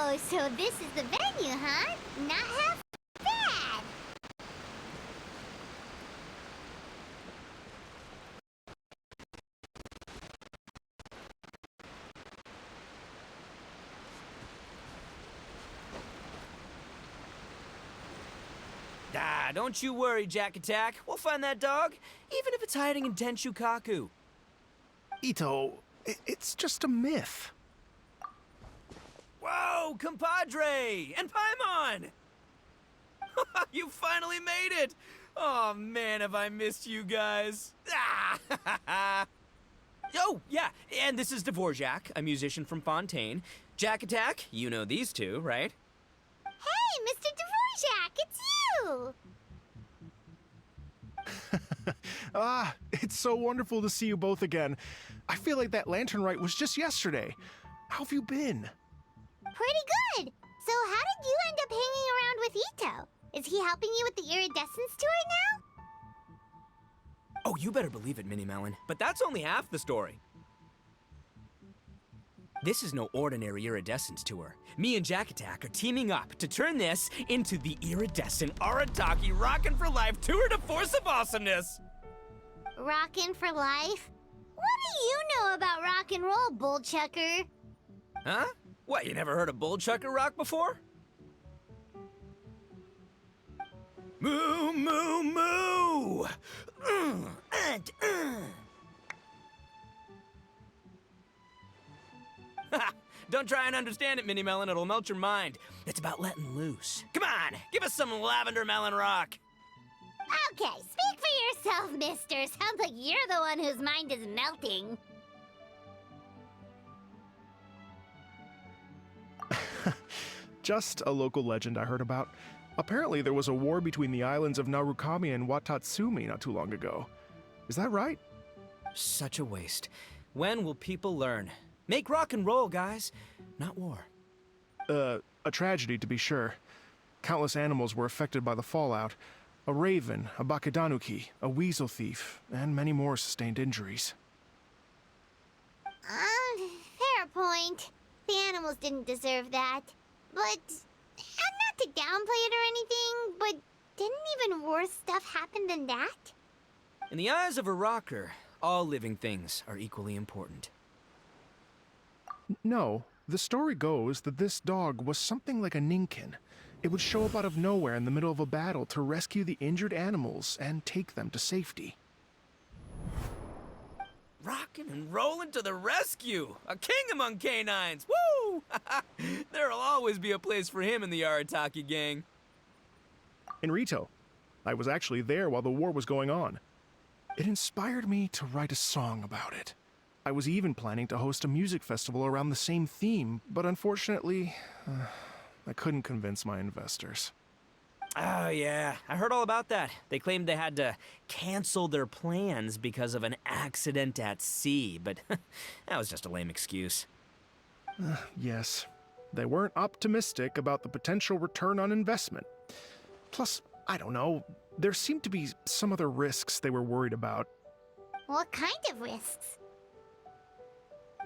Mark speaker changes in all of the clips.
Speaker 1: Oh, so this is the venue, huh? Not half bad.
Speaker 2: Ah, don't you worry, Jack Attack. We'll find that dog, even if it's hiding in Tenshukaku.
Speaker 3: Ito, it's just a myth.
Speaker 2: Whoa, compadre! And Paimon! You finally made it! Oh man, have I missed you guys. Ah! Oh, yeah, and this is Dvorak, a musician from Fontaine. Jack Attack, you know these two, right?
Speaker 1: Hey, Mr. Dvorak, it's you!
Speaker 3: It's so wonderful to see you both again. I feel like that lantern rite was just yesterday. How have you been?
Speaker 1: Pretty good. So how did you end up hanging around with Ito? Is he helping you with the Iridescence tour now?
Speaker 2: Oh, you better believe it, Minnie Melon. But that's only half the story. This is no ordinary Iridescence tour. Me and Jack Attack are teaming up to turn this into the Iridescent Arataki Rockin' for Life Tour de Force of Awesomeness!
Speaker 1: Rockin' for life? What do you know about rock and roll, Bullchucker?
Speaker 2: Huh? What, you never heard of Bullchucker rock before? Moo, moo, moo! Don't try and understand it, Minnie Melon. It'll melt your mind. It's about letting loose. Come on, give us some lavender melon rock.
Speaker 1: Okay, speak for yourself, mister. Sounds like you're the one whose mind is melting.
Speaker 3: Just a local legend I heard about. Apparently there was a war between the islands of Narukami and Watatsumi not too long ago. Is that right?
Speaker 2: Such a waste. When will people learn? Make rock and roll, guys, not war.
Speaker 3: A tragedy to be sure. Countless animals were affected by the fallout. A raven, a bakedanuki, a weasel thief, and many more sustained injuries.
Speaker 1: Fair point. The animals didn't deserve that. But, not to downplay it or anything, but didn't even worse stuff happen than that?
Speaker 2: In the eyes of a rocker, all living things are equally important.
Speaker 3: No, the story goes that this dog was something like a ninkin. It would show up out of nowhere in the middle of a battle to rescue the injured animals and take them to safety.
Speaker 2: Rockin' and rollin' to the rescue! A king among canines! Woo! There'll always be a place for him in the Arataki gang.
Speaker 3: In Rito, I was actually there while the war was going on. It inspired me to write a song about it. I was even planning to host a music festival around the same theme, but unfortunately, I couldn't convince my investors.
Speaker 2: Oh, yeah. I heard all about that. They claimed they had to cancel their plans because of an accident at sea, but that was just a lame excuse.
Speaker 3: Yes, they weren't optimistic about the potential return on investment. Plus, I don't know, there seemed to be some other risks they were worried about.
Speaker 1: What kind of risks?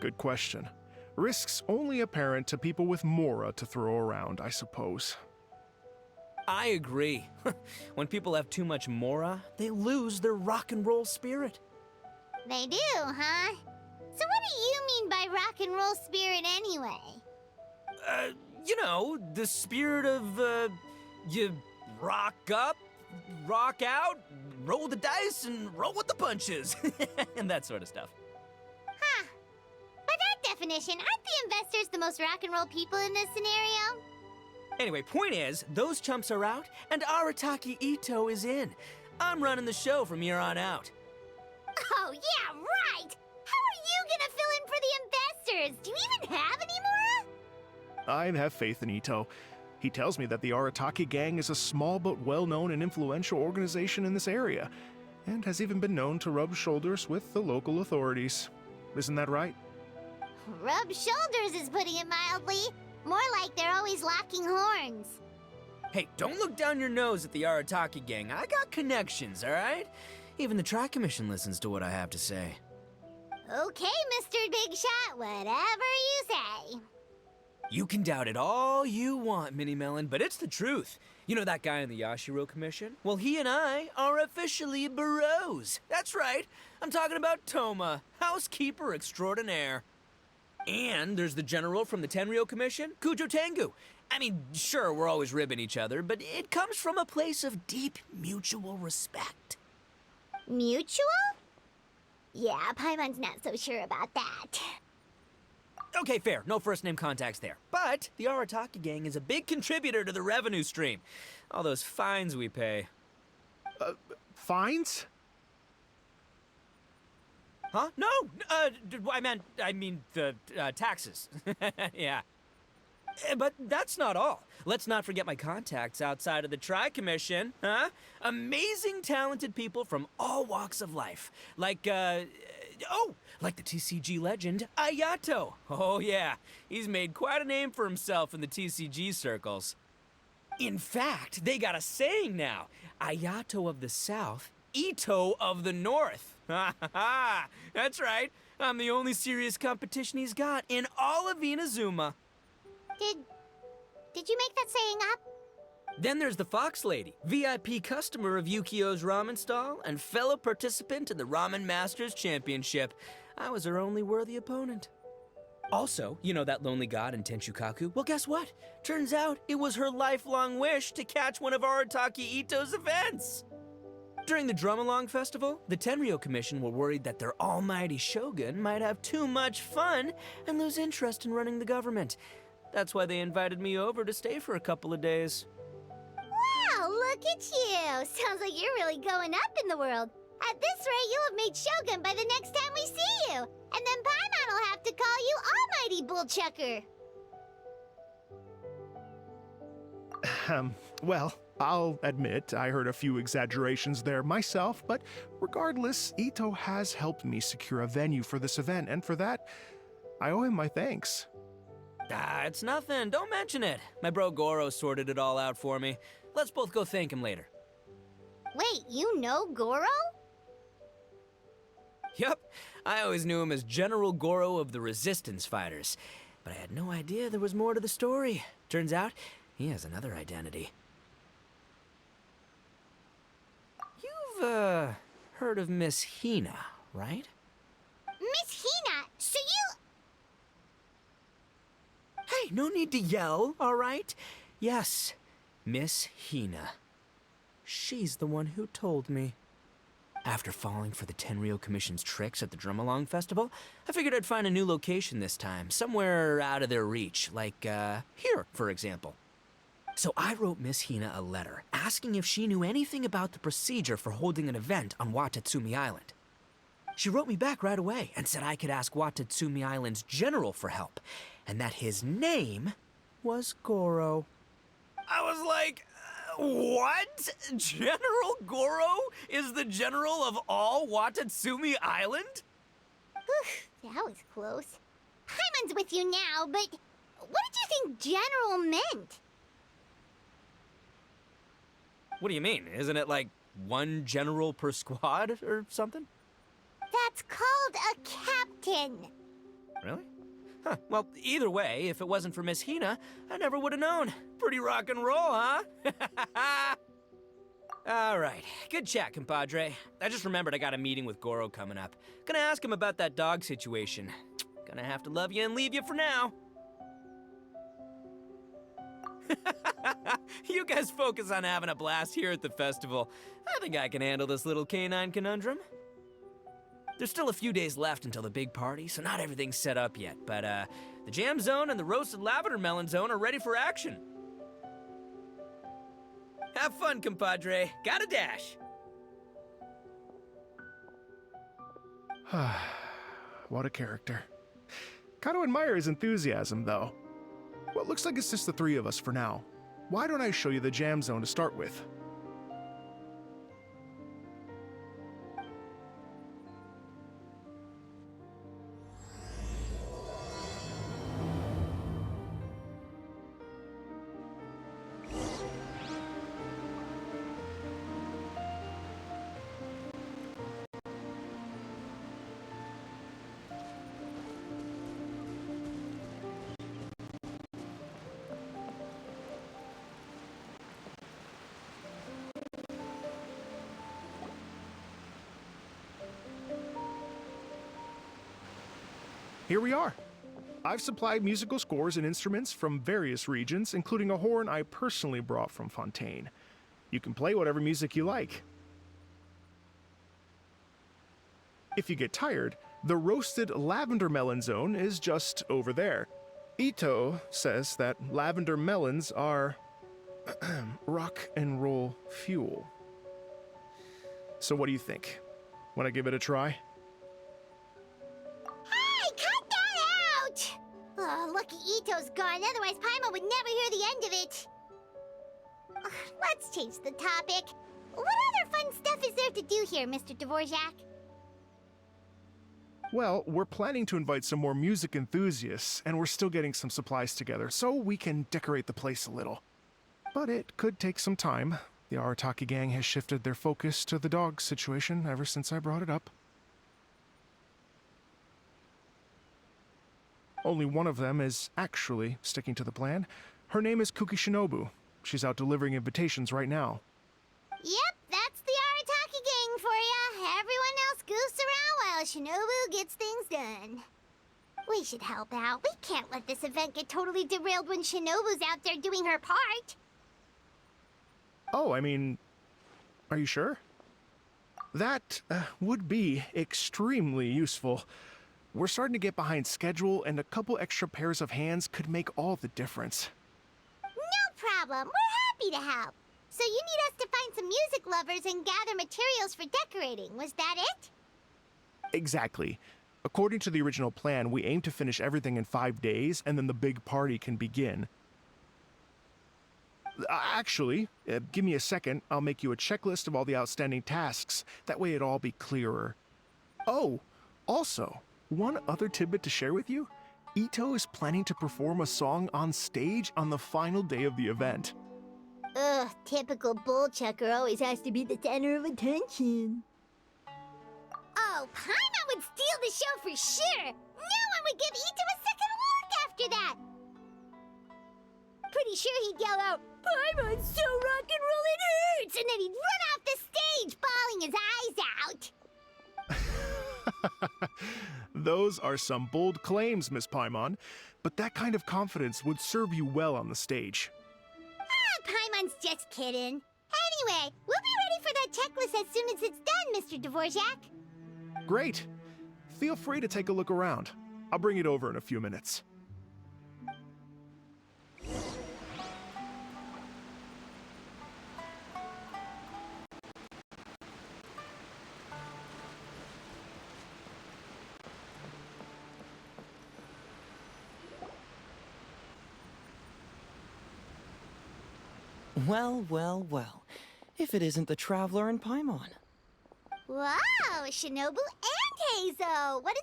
Speaker 3: Good question. Risks only apparent to people with mora to throw around, I suppose.
Speaker 2: I agree. When people have too much mora, they lose their rock and roll spirit.
Speaker 1: They do, huh? So what do you mean by rock and roll spirit anyway?
Speaker 2: You know, the spirit of, You rock up, rock out, roll the dice, and roll with the punches. And that sort of stuff.
Speaker 1: Huh. By that definition, aren't the investors the most rock and roll people in this scenario?
Speaker 2: Anyway, point is, those chumps are out, and Arataki Ito is in. I'm running the show from here on out.
Speaker 1: Oh, yeah, right! How are you gonna fill in for the investors? Do you even have any more?
Speaker 3: I have faith in Ito. He tells me that the Arataki gang is a small but well-known and influential organization in this area, and has even been known to rub shoulders with the local authorities. Isn't that right?
Speaker 1: Rub shoulders is putting it mildly. More like they're always locking horns.
Speaker 2: Hey, don't look down your nose at the Arataki gang. I got connections, all right? Even the Tri-Commission listens to what I have to say.
Speaker 1: Okay, Mr. Big Shot, whatever you say.
Speaker 2: You can doubt it all you want, Mini Melon, but it's the truth. You know that guy in the Yashiro Commission? Well, he and I are officially bros. That's right. I'm talking about Toma, housekeeper extraordinaire. And there's the general from the Tenryo Commission, Kujo Tengu. I mean, sure, we're always ribbing each other, but it comes from a place of deep mutual respect.
Speaker 1: Mutual? Yeah, Paimon's not so sure about that.
Speaker 2: Okay, fair. No first-name contacts there. But the Arataki gang is a big contributor to the revenue stream. All those fines we pay.
Speaker 3: Fines?
Speaker 2: Huh? No! I mean the taxes. Yeah. But that's not all. Let's not forget my contacts outside of the Tri-Commission, huh? Amazing, talented people from all walks of life. Like the TCG legend, Ayato. Oh yeah, he's made quite a name for himself in the TCG circles. In fact, they got a saying now. Ayato of the South, Ito of the North. Ha ha ha! That's right. I'm the only serious competition he's got in all of Inazuma.
Speaker 1: Did you make that saying up?
Speaker 2: Then there's the Fox Lady, VIP customer of Yukio's ramen stall and fellow participant in the Ramen Masters Championship. I was her only worthy opponent. Also, you know that lonely god in Tenshukaku? Well, guess what? Turns out it was her lifelong wish to catch one of Arataki Ito's events. During the Drum-Along Festival, the Tenryo Commission were worried that their almighty shogun might have too much fun and lose interest in running the government. That's why they invited me over to stay for a couple of days.
Speaker 1: Wow, look at you! Sounds like you're really going up in the world. At this rate, you'll have made Shogun by the next time we see you. And then Paimon will have to call you Almighty Bullchucker.
Speaker 3: Well, I'll admit I heard a few exaggerations there myself, but regardless, Ito has helped me secure a venue for this event, and for that, I owe him my thanks.
Speaker 2: It's nothing. Don't mention it. My bro Goro sorted it all out for me. Let's both go thank him later.
Speaker 1: Wait, you know Goro?
Speaker 2: Yep. I always knew him as General Goro of the Resistance Fighters. But I had no idea there was more to the story. Turns out, he has another identity. You've, heard of Miss Hina, right?
Speaker 1: Miss Hina, so you...
Speaker 2: Hey, no need to yell, all right? Yes, Miss Hina. She's the one who told me. After falling for the Tenryo Commission's tricks at the Drum-Along Festival, I figured I'd find a new location this time, somewhere out of their reach, like, here, for example. So I wrote Miss Hina a letter, asking if she knew anything about the procedure for holding an event on Watatsumi Island. She wrote me back right away and said I could ask Watatsumi Island's general for help, and that his name was Goro. I was like, what? General Goro is the general of all Watatsumi Island?
Speaker 1: Whew, that was close. Paimon's with you now, but what did you think general meant?
Speaker 2: What do you mean? Isn't it like one general per squad or something?
Speaker 1: That's called a captain.
Speaker 2: Really? Huh. Well, either way, if it wasn't for Miss Hina, I never would have known. Pretty rock and roll, huh? All right. Good chat, compadre. I just remembered I got a meeting with Goro coming up. Gonna ask him about that dog situation. Gonna have to love you and leave you for now. You guys focus on having a blast here at the festival. I think I can handle this little canine conundrum. There's still a few days left until the big party, so not everything's set up yet, but the jam zone and the roasted lavender melon zone are ready for action. Have fun, compadre. Gotta dash.
Speaker 3: What a character. Gotta admire his enthusiasm, though. Well, it looks like it's just the three of us for now. Why don't I show you the jam zone to start with? Here we are. I've supplied musical scores and instruments from various regions, including a horn I personally brought from Fontaine. You can play whatever music you like. If you get tired, the roasted lavender melon zone is just over there. Ito says that lavender melons are rock and roll fuel. So what do you think? Want to give it a try?
Speaker 1: Oh, lucky Ito's gone, otherwise Paimon would never hear the end of it. Let's change the topic. What other fun stuff is there to do here, Mr. Dvorak?
Speaker 3: Well, we're planning to invite some more music enthusiasts, and we're still getting some supplies together, so we can decorate the place a little. But it could take some time. The Arataki gang has shifted their focus to the dog situation ever since I brought it up. Only one of them is actually sticking to the plan. Her name is Kuki Shinobu. She's out delivering invitations right now.
Speaker 1: Yep, that's the Arataki gang for ya. Everyone else goofs around while Shinobu gets things done. We should help out. We can't let this event get totally derailed when Shinobu's out there doing her part.
Speaker 3: Oh, I mean, are you sure? That would be extremely useful. We're starting to get behind schedule, and a couple extra pairs of hands could make all the difference.
Speaker 1: No problem. We're happy to help. So you need us to find some music lovers and gather materials for decorating. Was that it?
Speaker 3: Exactly. According to the original plan, we aim to finish everything in 5 days, and then the big party can begin. Actually, give me a second. I'll make you a checklist of all the outstanding tasks. That way it'll all be clearer. Oh, also, one other tidbit to share with you. Ito is planning to perform a song on stage on the final day of the event.
Speaker 1: Ugh, typical bullchucker always has to be the center of attention. Oh, Paimon would steal the show for sure! No one would give Ito a second look after that! Pretty sure he'd yell out, "Paimon's so rock and roll it hurts!" And then he'd run off the stage, bawling his eyes out!
Speaker 3: Those are some bold claims, Miss Paimon, but that kind of confidence would serve you well on the stage.
Speaker 1: Ah, Paimon's just kidding. Anyway, we'll be ready for that checklist as soon as it's done, Mr. Dvorak.
Speaker 3: Great. Feel free to take a look around. I'll bring it over in a few minutes.
Speaker 4: Well, well, well. If it isn't the Traveler and Paimon.
Speaker 1: Wow, Shinobu and Heizo! What a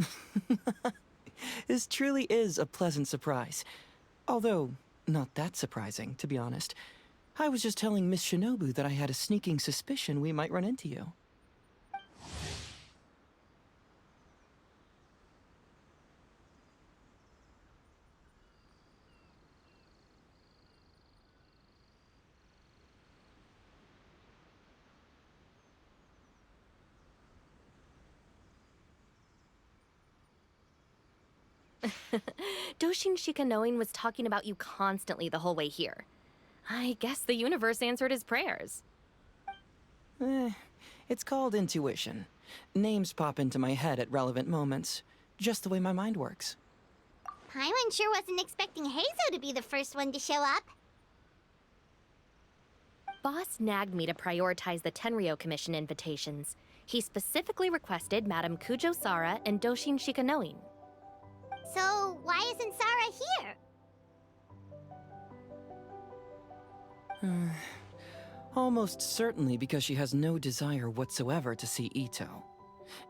Speaker 1: surprise!
Speaker 4: This truly is a pleasant surprise. Although, not that surprising, to be honest. I was just telling Miss Shinobu that I had a sneaking suspicion we might run into you.
Speaker 5: Doshin Shikanoin was talking about you constantly the whole way here. I guess the universe answered his prayers.
Speaker 4: It's called intuition. Names pop into my head at relevant moments, just the way my mind works.
Speaker 1: Paimon sure wasn't expecting Heizo to be the first one to show up.
Speaker 5: Boss nagged me to prioritize the Tenryou Commission invitations. He specifically requested Madame Kujo Sara and Doshin Shikanoin.
Speaker 1: So, why isn't Sara here?
Speaker 4: Almost certainly because she has no desire whatsoever to see Ito.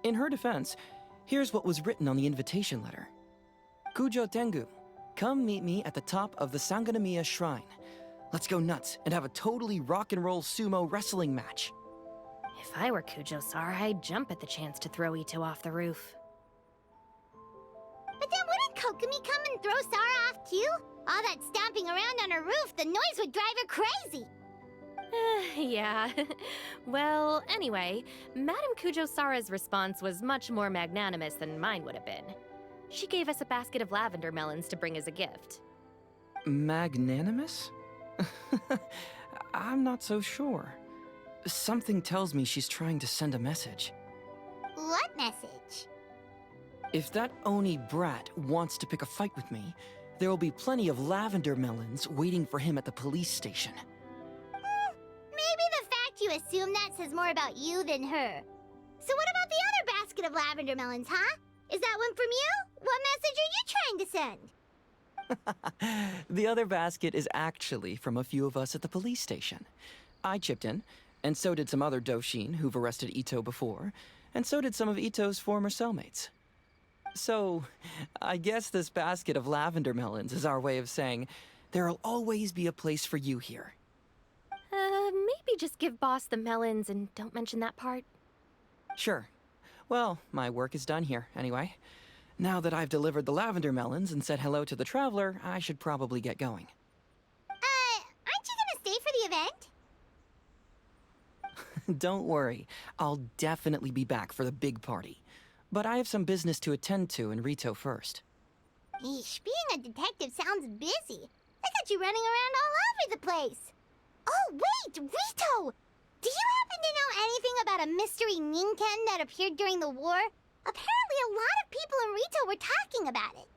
Speaker 4: In her defense, here's what was written on the invitation letter. Kujo Tengu, come meet me at the top of the Sangonomiya Shrine. Let's go nuts and have a totally rock and roll sumo wrestling match.
Speaker 5: If I were Kujo Sara, I'd jump at the chance to throw Ito off the roof.
Speaker 1: But then wouldn't Kokomi come and throw Sara off too? All that stomping around on her roof, the noise would drive her crazy.
Speaker 5: Yeah. Well, anyway, Madame Kujo Sara's response was much more magnanimous than mine would have been. She gave us a basket of lavender melons to bring as a gift.
Speaker 4: Magnanimous? I'm not so sure. Something tells me she's trying to send a message.
Speaker 1: What message?
Speaker 4: If that Oni brat wants to pick a fight with me, there will be plenty of lavender melons waiting for him at the police station.
Speaker 1: Maybe the fact you assume that says more about you than her. So what about the other basket of lavender melons, huh? Is that one from you? What message are you trying to send?
Speaker 4: The other basket is actually from a few of us at the police station. I chipped in, and so did some other Doshin who've arrested Ito before, and so did some of Ito's former cellmates. So, I guess this basket of lavender melons is our way of saying, there'll always be a place for you here.
Speaker 5: Maybe just give Boss the melons and don't mention that part.
Speaker 4: Sure. Well, my work is done here, anyway. Now that I've delivered the lavender melons and said hello to the traveler, I should probably get going.
Speaker 1: Aren't you gonna stay for the event?
Speaker 4: Don't worry, I'll definitely be back for the big party. But I have some business to attend to in Rito first.
Speaker 1: Eesh, being a detective sounds busy. I got you running around all over the place. Oh, wait, Rito! Do you happen to know anything about a mystery Ninken that appeared during the war? Apparently a lot of people in Rito were talking about it.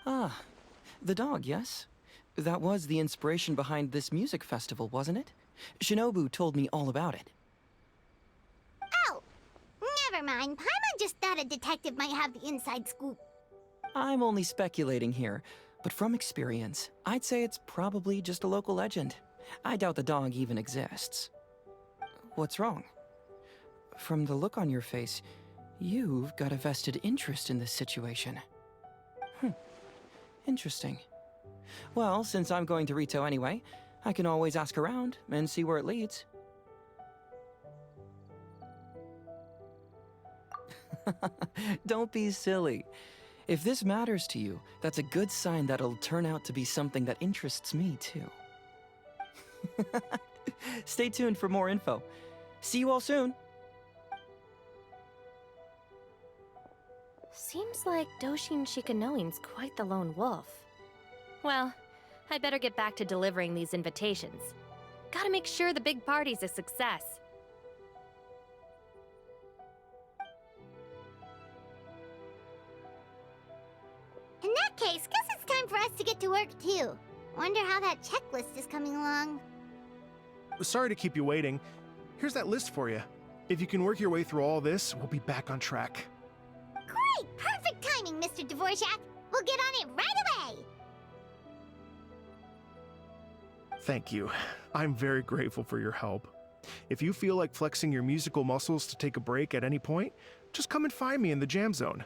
Speaker 4: Ah, the dog, yes? That was the inspiration behind this music festival, wasn't it? Shinobu told me all about it.
Speaker 1: Oh, never mind. Paimon just thought a detective might have the inside scoop.
Speaker 4: I'm only speculating here, but from experience, I'd say it's probably just a local legend. I doubt the dog even exists. What's wrong? From the look on your face, you've got a vested interest in this situation. Interesting. Well, since I'm going to Rito anyway, I can always ask around and see where it leads. Don't be silly. If this matters to you, that's a good sign that it'll turn out to be something that interests me too. Stay tuned for more info. See you all soon.
Speaker 5: Seems like Doshin Shikanoin's quite the lone wolf. Well, I'd better get back to delivering these invitations. Gotta make sure the big party's a success.
Speaker 1: In that case, guess it's time for us to get to work too. Wonder how that checklist is coming along.
Speaker 3: Sorry to keep you waiting. Here's that list for you. If you can work your way through all this, we'll be back on track.
Speaker 1: Great! Perfect timing, Mr. Dvorak! We'll get on it right away!
Speaker 3: Thank you. I'm very grateful for your help. If you feel like flexing your musical muscles to take a break at any point, just come and find me in the jam zone.